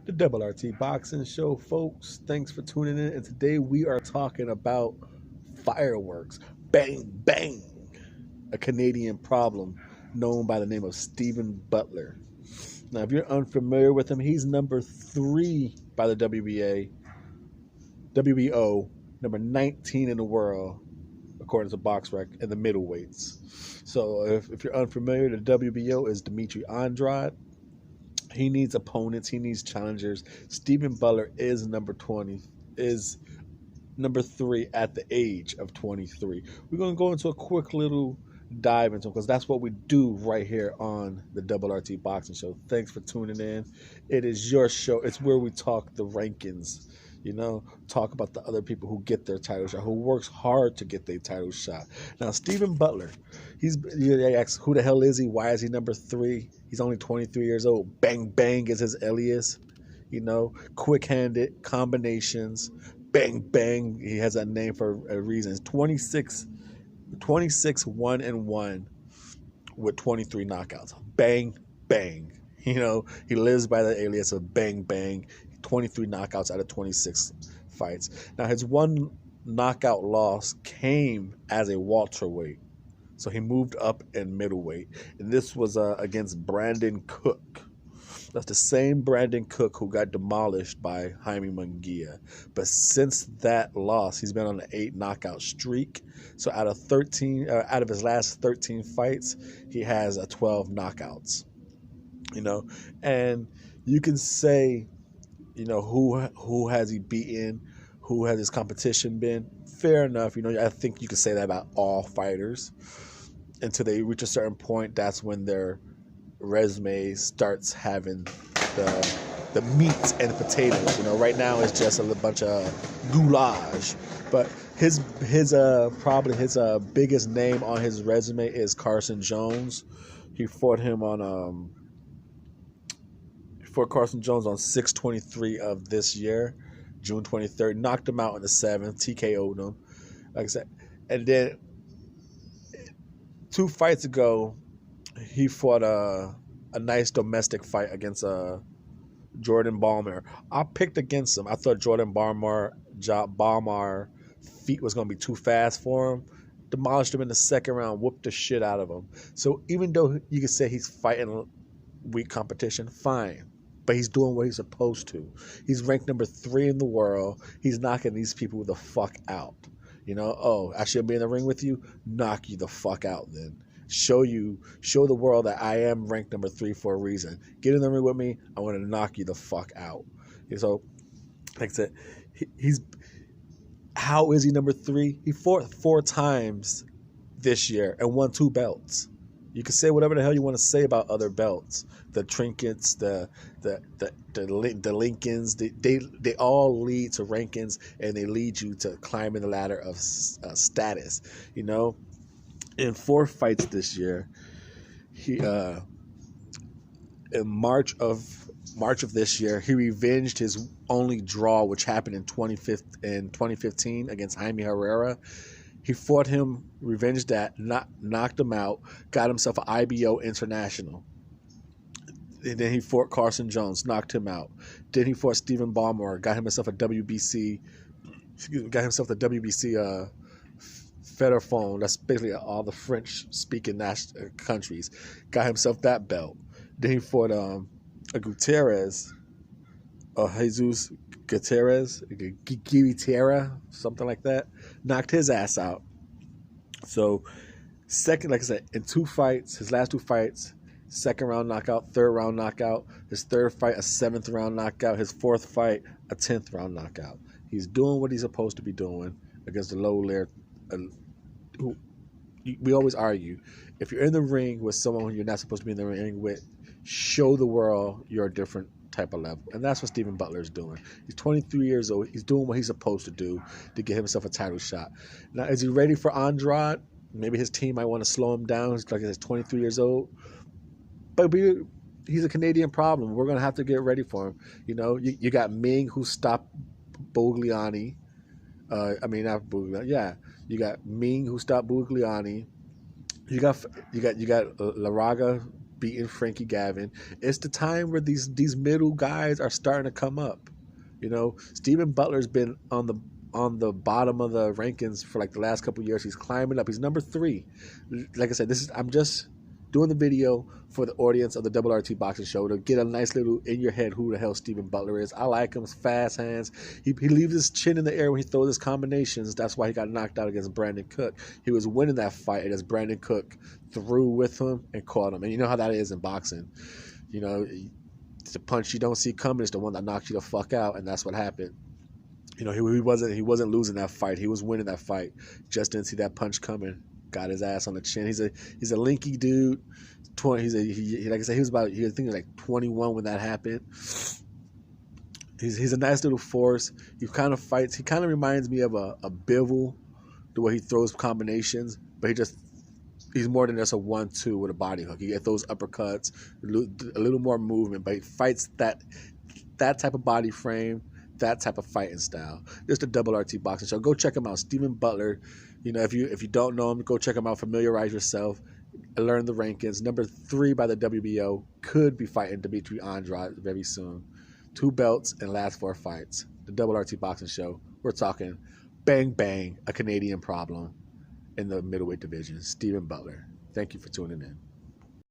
The Double RT Boxing Show, folks. Thanks for tuning in. And today we are talking about fireworks. Bang, bang. A Canadian problem known by the name of Stephen Butler. Now, if you're unfamiliar with him, he's number 3 by the WBO, number 19 in the world, according to BoxRec, in the middleweights. So if you're unfamiliar, the WBO is Dimitri Andrade. He needs opponents. He needs challengers. Stephen Butler is number 20, is number 3 at the age of 23. We're going to go into a quick little dive into him because that's what we do right here on the Double RT Boxing Show. Thanks for tuning in. It is your show. It's where we talk the rankings. Talk about the other people who get their title shot, who works hard to get their title shot. Now, Stephen Butler, they ask, who the hell is he? Why is he number 3? He's only 23 years old. Bang Bang is his alias. Quick-handed combinations. Bang Bang. He has that name for a reason. It's 26 1-1 with 23 knockouts. Bang Bang. He lives by the alias of Bang Bang. 23 knockouts out of 26 fights. Now, his one knockout loss came as a welterweight. So he moved up in middleweight. And this was against Brandon Cook. That's the same Brandon Cook who got demolished by Jaime Munguia. But since that loss, he's been on an 8 knockout streak. So out of his last 13 fights, he has 12 knockouts. And you can say, who has he beaten? Who has his competition been? Fair enough. I think you can say that about all fighters. Until they reach a certain point, that's when their resume starts having the meat and potatoes. Right now it's just a bunch of goulash. But probably his biggest name on his resume is Carson Jones. He fought him on Carson Jones on 6/23 of this year, June 23rd. Knocked him out in the 7th, TKO'd him. Like I said, and then 2 fights ago, he fought a nice domestic fight against Jordan Balmer. I picked against him. I thought Jordan Balmer feet was going to be too fast for him. Demolished him in the 2nd round, whooped the shit out of him. So even though you could say he's fighting weak competition, fine. But he's doing what he's supposed to. He's ranked number 3 in the world. He's knocking these people the fuck out. I should be in the ring with you? Knock you the fuck out then. Show the world that I am ranked number 3 for a reason. Get in the ring with me. I want to knock you the fuck out. So, like I said, how is he number 3? He fought 4 times this year and won 2 belts. You can say whatever the hell you want to say about other belts, the trinkets, the Lincolns. They all lead to rankings, and they lead you to climbing the ladder of status. In 4 fights this year, he in March of this year, he revenged his only draw, which happened in 2015 against Jaime Herrera. He fought him, revenged that, knocked him out, got himself an IBO international. And then he fought Carson Jones, knocked him out. Then he fought Stephen Ballmer, got himself the WBC Federphone. That's basically all the French-speaking countries. Got himself that belt. Then he fought a Gutierrez, Jesus Gutierrez, something like that. Knocked his ass out. So, second, like I said, in 2 fights, his last 2 fights, 2nd round knockout, 3rd round knockout. His 3rd fight, a 7th round knockout. His 4th fight, a 10th round knockout. He's doing what he's supposed to be doing against the low layer. We always argue, if you're in the ring with someone who you're not supposed to be in the ring with, show the world you're a different type of level. And that's what Stephen Butler is doing. He's 23 years old. He's doing what he's supposed to do to get himself a title shot. Now, is he ready for Andrade? Maybe his team might want to slow him down. He's 23 years old. But he's a Canadian problem. We're going to have to get ready for him. You got Ming, who stopped Bugliani. Not Bugliani. Yeah. You got Ming, who stopped Bugliani. You got Laraga beating Frankie Gavin. It's the time where these middle guys are starting to come up. You know, Stephen Butler's been on the bottom of the rankings for like the last couple of years. He's climbing up. He's number 3. Like I said, I'm just doing the video for the audience of the Double RT Boxing Show to get a nice little in your head who the hell Stephen Butler is. I like him. Fast hands. He leaves his chin in the air when he throws his combinations. That's why he got knocked out against Brandon Cook. He was winning that fight against Brandon Cook, threw with him and caught him. And you know how that is in boxing. You know, the punch you don't see coming is the one that knocks you the fuck out, and that's what happened. You know, he wasn't losing that fight. He was winning that fight. Just didn't see that punch coming. Got his ass on the chin. He's a lanky dude. 20. Like I said, I think he was like 21 when that happened. He's a nice little force. He kind of fights. He kind of reminds me of a Bivol, the way he throws combinations, but he's more than just a 1-2 with a body hook. He gets those uppercuts, a little more movement, but he fights that type of body frame, that type of fighting style. Just a Double RT Boxing Show. Go check him out, Stephen Butler. You know, if you don't know him, go check him out. Familiarize yourself. Learn the rankings. Number 3 by the WBO. Could be fighting Dimitri Andrade very soon. 2 belts and last 4 fights. The Double RT Boxing Show. We're talking bang bang, a Canadian problem in the middleweight division. Stephen Butler. Thank you for tuning in.